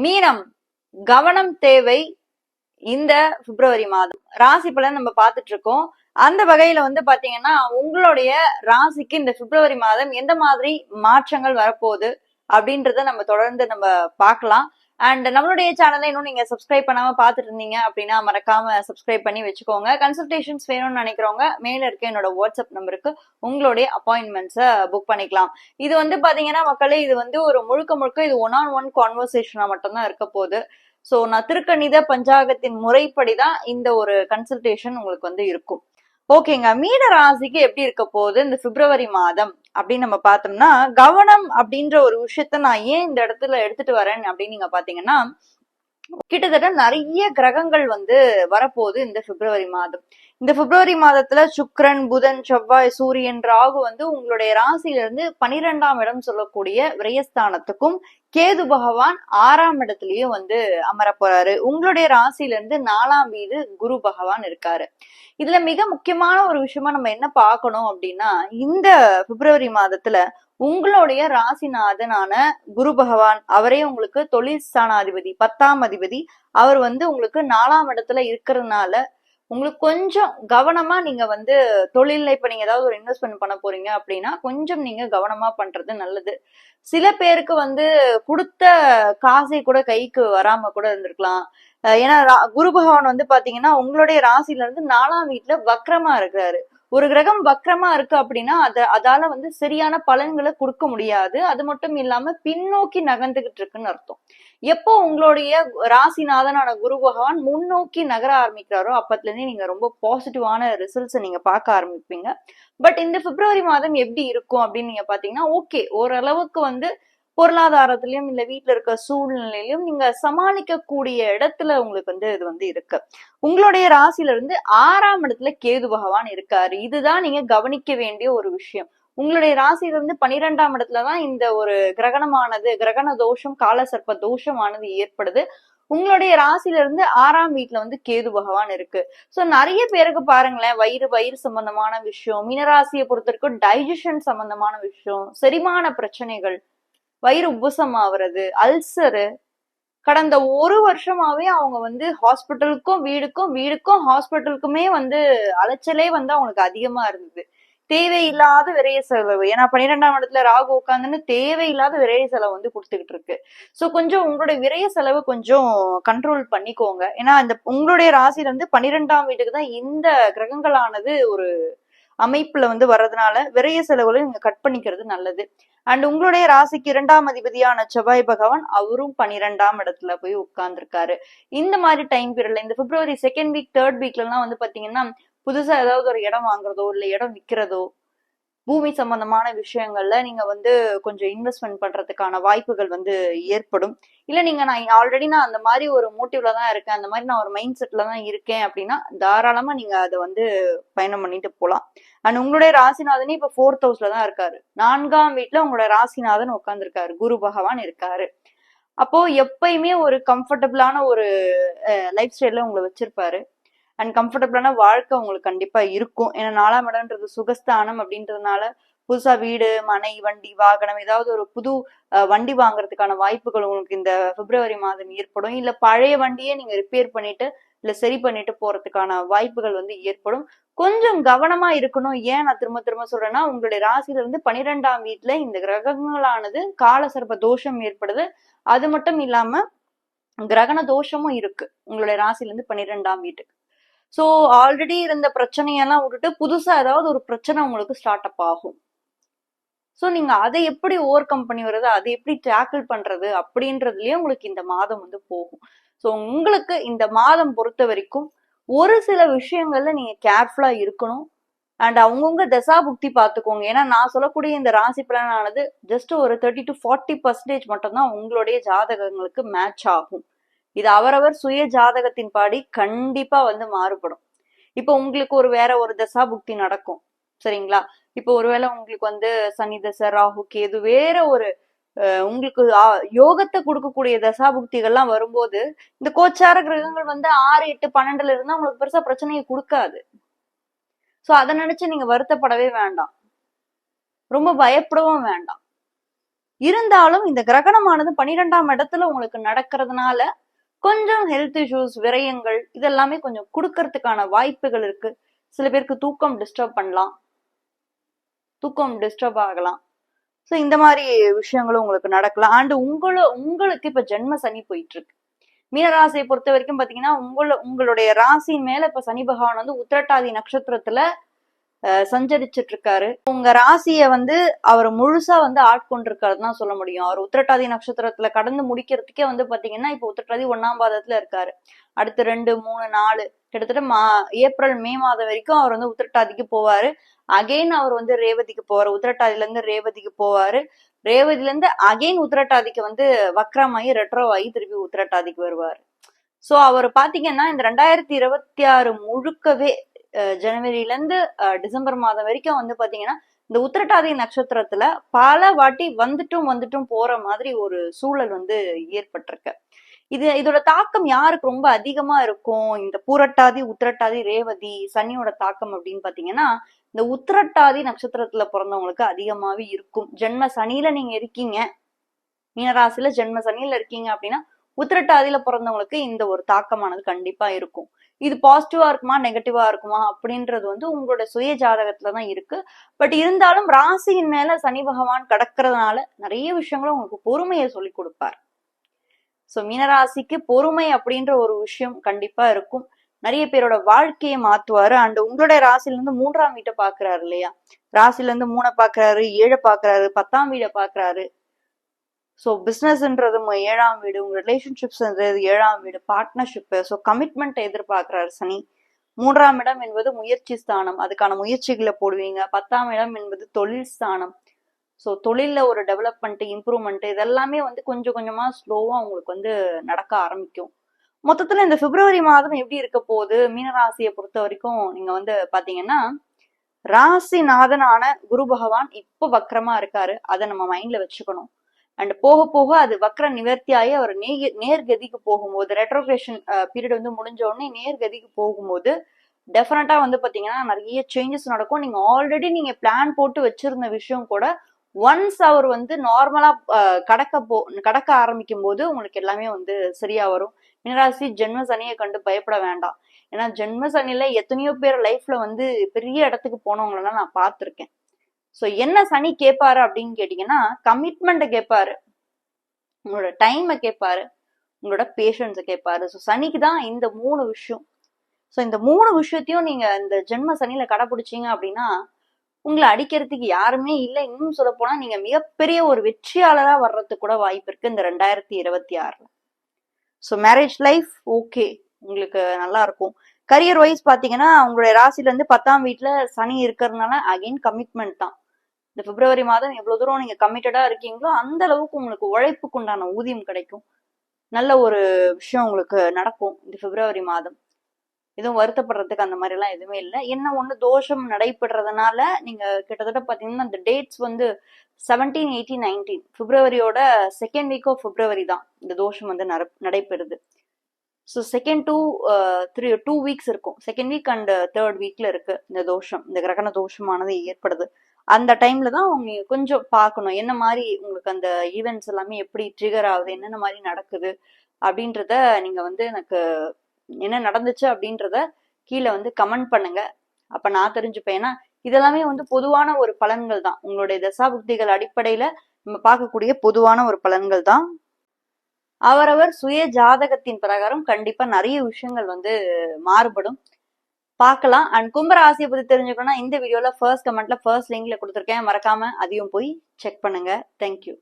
மீனம், கவனம் தேவை. இந்த பிப்ரவரி மாதம் ராசி பலன் நம்ம பார்த்துட்டு இருக்கோம். அந்த வகையில பாத்தீங்கன்னா உங்களுடைய ராசிக்கு இந்த பிப்ரவரி மாதம் எந்த மாதிரி மாற்றங்கள் வரப்போகுது அப்படின்றத நம்ம தொடர்ந்து நம்ம பார்க்கலாம். அண்ட் நம்மளுடைய சேனலை இன்னும் நீங்க சப்ஸ்கிரைப் பண்ணாம பாத்துட்டு இருந்தீங்க அப்படின்னா மறக்காம சப்ஸ்கிரைப் பண்ணி வச்சுக்கோங்க. கன்சல்டேஷன்ஸ் வேணும்னு நினைக்கிறவங்க மேல இருக்க என்னோட வாட்ஸ்அப் நம்பருக்கு உங்களுடைய அப்பாயின்மெண்ட்ஸை புக் பண்ணிக்கலாம். இது பாத்தீங்கன்னா மக்களே, இது ஒரு முழுக்க இது 1-on-1 கான்வர்சேஷனா மட்டும்தான் இருக்க போகுது. சோ நான் திருக்கணித பஞ்சாங்கத்தின் முறைப்படிதான் இந்த ஒரு கன்சல்டேஷன் உங்களுக்கு இருக்கும். ஓகேங்க, மீன ராசிக்கு எப்படி இருக்க போகுது இந்த பிப்ரவரி மாதம் அப்படின்னு நம்ம பார்த்தோம்னா, கவனம் அப்படின்ற ஒரு விஷயத்த நான் ஏன் இந்த இடத்துல எடுத்துட்டு வரேன் அப்படின்னு நீங்க பாத்தீங்கன்னா, கிட்டத்தட்ட நிறைய கிரகங்கள் வரப்போகுது இந்த பிப்ரவரி மாதம். இந்த பிப்ரவரி மாதத்துல சுக்கிரன், புதன், செவ்வாய், சூரியன், ராகு உங்களுடைய ராசியில இருந்து 12ஆம் இடம் சொல்லக்கூடிய விரயஸ்தானத்துக்கும், கேது பகவான் 6ஆம் இடத்துலயும் அமர போறாரு. உங்களுடைய ராசியில இருந்து 4ஆம் வீடு குரு பகவான் இருக்காரு. இதுல மிக முக்கியமான ஒரு விஷயமா நம்ம என்ன பார்க்கணும் அப்படின்னா, இந்த பிப்ரவரி மாதத்துல உங்களுடைய ராசிநாதனான குரு பகவான், அவரே உங்களுக்கு தொழில் ஸ்தானாதிபதி, 10ஆம் அதிபதி, அவர் உங்களுக்கு 4ஆம் இடத்துல இருக்கிறதுனால உங்களுக்கு கொஞ்சம் கவனமா நீங்க தொழில்ல இப்ப நீங்க ஏதாவது ஒரு இன்வெஸ்ட்மெண்ட் பண்ண போறீங்க அப்படின்னா கொஞ்சம் நீங்க கவனமா பண்றது நல்லது. சில பேருக்கு கொடுத்த காசை கூட கைக்கு வராம கூட இருந்திருக்கலாம். ஏன்னா குரு பகவான் பாத்தீங்கன்னா உங்களுடைய ராசியில இருந்து 4ஆம் வீட்டுல வக்ரமா இருக்கிறாரு. ஒரு கிரகம் வக்ரமா இருக்கு அப்படின்னா அதால சரியான பலன்களை கொடுக்க முடியாது. அது மட்டும் இல்லாம பின்னோக்கி நகர்ந்துகிட்டு இருக்குன்னு அர்த்தம். எப்போ உங்களுடைய ராசிநாதனான குரு பகவான் முன்னோக்கி நகர ஆரம்பிக்கிறாரோ அப்பத்துல இருந்தே நீங்க ரொம்ப பாசிட்டிவான ரிசல்ட்ஸ் நீங்க பார்க்க ஆரம்பிப்பீங்க. பட் இந்த பிப்ரவரி மாதம் எப்படி இருக்கும் அப்படின்னு நீங்க பாத்தீங்கன்னா, ஓகே, ஓரளவுக்கு பொருளாதாரத்திலயும் இல்ல வீட்டுல இருக்க சூழ்நிலையிலும் நீங்க சமாளிக்க கூடிய இடத்துல உங்களுக்கு இது இருக்கு. உங்களுடைய ராசியில இருந்து 6ஆம் இடத்துல கேது பகவான் இருக்காரு. இதுதான் நீங்க கவனிக்க வேண்டிய ஒரு விஷயம். உங்களுடைய ராசியில இருந்து 12ஆம் இடத்துலதான் இந்த ஒரு கிரகண தோஷம், காலசர்ப்ப தோஷமானது ஏற்படுது. உங்களுடைய ராசியில இருந்து 6ஆம் வீட்டுல கேது பகவான் இருக்கு. சோ நிறைய பேருக்கு பாருங்களேன், வயிறு சம்பந்தமான விஷயம், மீனராசியை பொறுத்த வரைக்கும் டைஜஷன் சம்பந்தமான விஷயம், செரிமான பிரச்சனைகள், வயிறு உபசம் ஆகுறது, அல்சரு, கடந்த ஒரு வருஷமாவே அவங்க ஹாஸ்பிட்டலுக்கும் வீடுக்கும் ஹாஸ்பிட்டலுக்குமே அலைச்சலே அவங்களுக்கு அதிகமா இருந்தது. தேவையில்லாத விரைய செலவு. ஏன்னா 12ஆம் இடத்துல ராகு உட்காந்துன்னு தேவையில்லாத விரைய செலவு கொடுத்துக்கிட்டு இருக்கு. சோ கொஞ்சம் உங்களுடைய விரைய செலவு கொஞ்சம் கண்ட்ரோல் பண்ணிக்கோங்க. ஏன்னா இந்த உங்களுடைய ராசியில 12ஆம் வீட்டுக்கு தான் இந்த கிரகங்களானது ஒரு அமைப்புல வர்றதுனால விரைய செலவுகளை நீங்க கட் பண்ணிக்கிறது நல்லது. அண்ட் உங்களுடைய ராசிக்கு 2ஆம் அதிபதியான செவ்வாய் பகவான் அவரும் 12ஆம் இடத்துல போய் உட்கார்ந்துருக்காரு. இந்த மாதிரி டைம் பீரியட்ல இந்த பிப்ரவரி 2nd வீக் 3rd வீக்ல எல்லாம் பாத்தீங்கன்னா புதுசா ஏதாவது ஒரு இடம் வாங்குறதோ இல்ல இடம் விற்கிறதோ, பூமி சம்பந்தமான விஷயங்கள்ல நீங்க கொஞ்சம் இன்வெஸ்ட்மெண்ட் பண்றதுக்கான வாய்ப்புகள் ஏற்படும். இல்ல நான் ஆல்ரெடி அந்த மாதிரி ஒரு மோட்டிவ்ல தான் இருக்கேன், அந்த மாதிரி நான் ஒரு மைண்ட் செட்ல தான் இருக்கேன் அப்படின்னா தாராளமா நீங்க அதை பயணம் பண்ணிட்டு போலாம். அண்ட் உங்களுடைய ராசிநாதனே இப்ப 4th ஹவுஸ்ல தான் இருக்காரு. 4ஆம் வீட்டுல உங்களோட ராசிநாதன் உட்கார்ந்துருக்காரு, குரு பகவான் இருக்காரு. அப்போ எப்பயுமே ஒரு கம்ஃபர்டபுளான ஒரு லைஃப் ஸ்டைல்ல உங்களை வச்சிருப்பாரு. அண்ட் கம்ஃபர்டபுளான வாழ்க்கை உங்களுக்கு கண்டிப்பா இருக்கும். ஏன்னா 4ஆம் இடம்ன்றது சுகஸ்தானம் அப்படின்றதுனால புதுசா வீடு, மனை, வண்டி, வாகனம், ஏதாவது ஒரு புது வண்டி வாங்குறதுக்கான வாய்ப்புகள் உங்களுக்கு இந்த பிப்ரவரி மாதம் ஏற்படும். இல்ல பழைய வண்டியே நீங்க ரிப்பேர் பண்ணிட்டு இல்ல சரி பண்ணிட்டு போறதுக்கான வாய்ப்புகள் ஏற்படும். கொஞ்சம் கவனமா இருக்கணும். ஏன் நான் திரும்ப திரும்ப சொல்றேன்னா, உங்களுடைய ராசியில இருந்து 12ஆம் வீட்டுல இந்த கிரகங்களானது காலசர்ப்ப தோஷம் ஏற்படுது. அது மட்டும் இல்லாம கிரகண தோஷமும் இருக்கு உங்களுடைய ராசியில இருந்து 12ஆம் வீட்டுக்கு. சோ ஆல்ரெடி இருந்த பிரச்சனையெல்லாம் விட்டுட்டு புதுசா ஏதாவது ஒரு பிரச்சனை உங்களுக்கு ஸ்டார்ட் அப் ஆகும். சோ நீங்க அதை எப்படி ஓவர் கம் பண்ணி வர்றது, அதை எப்படி டேக்கிள் பண்றது அப்படின்றதுலயே உங்களுக்கு இந்த மாதம் போகும். சோ உங்களுக்கு இந்த மாதம் பொறுத்த வரைக்கும் ஒரு சில விஷயங்கள்ல நீங்க கேர்ஃபுல்லா இருக்கணும். அண்ட் அவங்கவுங்க தசா புக்தி பாத்துக்கோங்க. ஏன்னா நான் சொல்லக்கூடிய இந்த ராசி பலனானது ஜஸ்ட் ஒரு 30 to 40% மட்டும்தான் உங்களுடைய ஜாதகங்களுக்கு மேட்ச் ஆகும். இது அவரவர் சுய ஜாதகத்தின் பாடி கண்டிப்பா மாறுபடும். இப்ப உங்களுக்கு வேற ஒரு தசா புக்தி நடக்கும், சரிங்களா? இப்ப ஒருவேளை உங்களுக்கு சனி தசை, ராகு, கேது, வேற ஒரு உங்களுக்கு யோகத்தை கொடுக்கக்கூடிய தசா புக்திகள்லாம் வரும்போது இந்த கோச்சார கிரகங்கள் 6, 8, 12ல இருந்தா உங்களுக்கு பெருசா பிரச்சனையை கொடுக்காது. சோ அதை நினைச்சு நீங்க வருத்தப்படவே வேண்டாம், ரொம்ப பயப்படவும் வேண்டாம். இருந்தாலும் இந்த கிரகணமானது 12ஆம் இடத்துல உங்களுக்கு நடக்கிறதுனால கொஞ்சம் ஹெல்த் இஷ்யூஸ், விரயங்கள் இதெல்லாமே கொஞ்சம் கொடுக்கறதுக்கான வாய்ப்புகள் இருக்கு. சில பேருக்கு தூக்கம் டிஸ்டர்ப் ஆகலாம். சோ இந்த மாதிரி விஷயங்களும் உங்களுக்கு நடக்கலாம். அண்ட் உங்களுக்கு இப்ப ஜென்ம சனி போயிட்டு இருக்கு. மீனராசியை பொறுத்த வரைக்கும் பாத்தீங்கன்னா உங்களுடைய ராசியின் மேல இப்ப சனி பகவான் வந்து உத்திரட்டாதி நட்சத்திரத்துல சஞ்சரிச்சிட்டு இருக்காரு. உங்க ராசிய வந்து அவர் முழுசா வந்து ஆட்கொண்டிருக்காருன்னு சொல்ல முடியும். அவர் உத்திரட்டாதி நட்சத்திரத்துல கடந்து முடிக்கிறதுக்கே வந்து பாத்தீங்கன்னா இப்ப உத்திரட்டாதி 1ஆம் பாதத்துல இருக்காரு. அடுத்து 2, 3, 4 கிட்டத்தட்ட ஏப்ரல் மே மாதம் வரைக்கும் அவர் வந்து உத்திரட்டாதிக்கு போவாரு. அகைன் அவர் வந்து ரேவதிக்கு போவாரு. உத்திரட்டாதில இருந்து ரேவதிக்கு போவாரு. ரேவதில இருந்து அகைன் உத்திரட்டாதிக்கு வந்து வக்ரமாயி ரெட்ரோவாயி திருப்பி உத்திரட்டாதிக்கு வருவாரு. சோ அவர் பாத்தீங்கன்னா இந்த 2026 முழுக்கவே ஜனவரில இருந்து டிசம்பர் மாதம் வரைக்கும் வந்து பாத்தீங்கன்னா இந்த உத்திரட்டாதி நட்சத்திரத்துல பல வாட்டி வந்துட்டும் போற மாதிரி ஒரு சூழல் வந்து ஏற்பட்டிருக்கு. இதோட தாக்கம் யாருக்கு ரொம்ப அதிகமா இருக்கும்? இந்த பூரட்டாதி, உத்திரட்டாதி, ரேவதி சனியோட தாக்கம் அப்படின்னு பாத்தீங்கன்னா இந்த உத்திரட்டாதி நட்சத்திரத்துல பிறந்தவங்களுக்கு அதிகமாவே இருக்கும். ஜென்ம சனியில நீங்க இருக்கீங்க, மீனராசியில ஜென்ம சனியில இருக்கீங்க அப்படின்னா உத்திரட்டாதியில பிறந்தவங்களுக்கு இந்த ஒரு தாக்கமானது கண்டிப்பா இருக்கும். இது பாசிட்டிவா இருக்குமா நெகட்டிவா இருக்குமா அப்படின்றது வந்து உங்களோட சுய ஜாதகத்துலதான் இருக்கு. பட் இருந்தாலும் ராசியின் மேல சனி பகவான் கடக்கிறதுனால நிறைய விஷயங்களும் உங்களுக்கு பொறுமையை சொல்லி கொடுப்பார். சோ மீனராசிக்கு பொறுமை அப்படின்ற ஒரு விஷயம் கண்டிப்பா இருக்கும். நிறைய பேரோட வாழ்க்கையை மாத்துவாரு. அண்ட் உங்களுடைய ராசில இருந்து 3ஆம் வீட்டை பாக்குறாரு இல்லையா? ராசில இருந்து 3 பாக்குறாரு, 7 பாக்குறாரு, 10ஆம் வீடை பாக்குறாரு. ஸோ பிஸ்னஸ்ன்றது 7ஆம் வீடு, உங்க ரிலேஷன்ஷிப்ஸ்ன்றது 7ஆம் வீடு, பார்ட்னர்ஷிப், ஸோ கமிட்மெண்ட் எதிர்பார்க்கிறாரு சனி. 3ஆம் இடம் என்பது முயற்சி ஸ்தானம், அதுக்கான முயற்சிகளை போடுவீங்க. 10ஆம் இடம் என்பது தொழில் ஸ்தானம். ஸோ தொழில ஒரு டெவலப்மெண்ட், இம்ப்ரூவ்மெண்ட் இதெல்லாமே வந்து கொஞ்சம் கொஞ்சமா ஸ்லோவா உங்களுக்கு வந்து நடக்க ஆரம்பிக்கும். மொத்தத்துல இந்த பிப்ரவரி மாதம் எப்படி இருக்க போகுது மீனராசியை பொறுத்த வரைக்கும் நீங்க வந்து பாத்தீங்கன்னா ராசிநாதனான குரு பகவான் இப்போ வக்ரமா இருக்காரு. அதை நம்ம மைண்ட்ல வச்சுக்கணும். அண்ட் போக போக அது வக்ர நிவர்த்தியாகி அவர் நேர்கதிக்கு போகும்போது, ரெட்ரோகிரேஷன் பீரியட் வந்து முடிஞ்ச உடனே நேர்கதிக்கு போகும்போது டெஃபினட்டா வந்து பாத்தீங்கன்னா நிறைய சேஞ்சஸ் நடக்கும். நீங்க ஆல்ரெடி நீங்க பிளான் போட்டு வச்சிருந்த விஷயம் கூட ஒன்ஸ் அவர் வந்து நார்மலா கடக்க ஆரம்பிக்கும் போது உங்களுக்கு எல்லாமே வந்து சரியா வரும். மீனராசி ஜென்ம சனியை கண்டு பயப்பட வேண்டாம். ஏன்னா ஜென்ம சனியில எத்தனையோ பேர் லைஃப்ல வந்து பெரிய இடத்துக்கு போனவங்களெல்லாம் நான் பார்த்திருக்கேன். சோ என்ன சனி கேட்பாரு அப்படின்னு கேட்டீங்கன்னா கமிட்மெண்ட்டை கேட்பாரு, உங்களோட டைமை கேட்பாரு, உங்களோட பேஷன்ஸை கேட்பாரு. ஸோ சனிக்கு தான் இந்த 3 விஷயம். ஸோ இந்த 3 விஷயத்தையும் நீங்க இந்த ஜென்ம சனியில கடைபிடிச்சீங்க அப்படின்னா உங்களை அடிக்கிறதுக்கு யாருமே இல்லை. இன்னும் சொல்ல போனா நீங்க மிகப்பெரிய ஒரு வெற்றியாளரா வர்றதுக்கு கூட வாய்ப்பு இருக்கு இந்த 2026. ஸோ மேரேஜ் லைஃப் ஓகே, உங்களுக்கு நல்லா இருக்கும். கரியர் வைஸ் பாத்தீங்கன்னா உங்களுடைய ராசில இருந்து 10ஆம் வீட்டுல சனி இருக்கிறதுனால அகைன் கமிட்மெண்ட் தான். இந்த பிப்ரவரி மாதம் எவ்வளவு தூரம் நீங்க கமிட்டடா இருக்கீங்களோ அந்த அளவுக்கு உங்களுக்கு உழைப்புக்கு உண்டான ஊதியம் கிடைக்கும். நல்ல ஒரு விஷயம் உங்களுக்கு நடக்கும் இந்த பிப்ரவரி மாதம். எதுவும் வருத்தப்படுறதுக்கு அந்த மாதிரி எல்லாம் எதுவுமே இல்லை. என்ன ஒண்ணு தோஷம் நடைபெறதுனால நீங்க கிட்டத்தட்ட பாத்தீங்கன்னா இந்த டேட்ஸ் வந்து 17, 18, 19 பிப்ரவரியோட செகண்ட் வீக் ஆஃப் பிப்ரவரி தான் இந்த தோஷம் வந்து நடைபெறுது. ஸோ செகண்ட் 2 வீக்ஸ் இருக்கும். செகண்ட் வீக் அண்ட் தேர்ட் வீக்ல இருக்கு இந்த தோஷம், இந்த கிரகண தோஷமானது ஏற்படுது. அந்த டைம்ல தான் உங்க கொஞ்சம் பார்க்கணும் என்ன மாதிரி உங்களுக்கு அந்த ஈவெண்ட்ஸ் எல்லாமே எப்படி ட்ரிகர் ஆகுது, என்னென்ன மாதிரி நடக்குது அப்படின்றத நீங்க வந்து எனக்கு என்ன நடந்துச்சு அப்படின்றத கீழே வந்து கமெண்ட் பண்ணுங்க. அப்ப நான் தெரிஞ்சுப்பேன். ஏன்னா இதெல்லாமே வந்து பொதுவான ஒரு பலன்கள் தான், உங்களுடைய தசாபுக்திகள் அடிப்படையில நம்ம பார்க்கக்கூடிய பொதுவான ஒரு பலன்கள் தான். அவரவர் சுய ஜாதகத்தின் பிரகாரம் கண்டிப்பா நிறைய விஷயங்கள் வந்து மாறுபடும், பார்க்கலாம். அண்ட் கும்பராசியை பத்தி தெரிஞ்சுக்கணும்னா இந்த வீடியோல ஃபர்ஸ்ட் கமெண்ட்ல ஃபர்ஸ்ட் லிங்க்ல கொடுத்துருக்கேன், மறக்காம அதையும் போய் செக் பண்ணுங்க. தேங்க்யூ.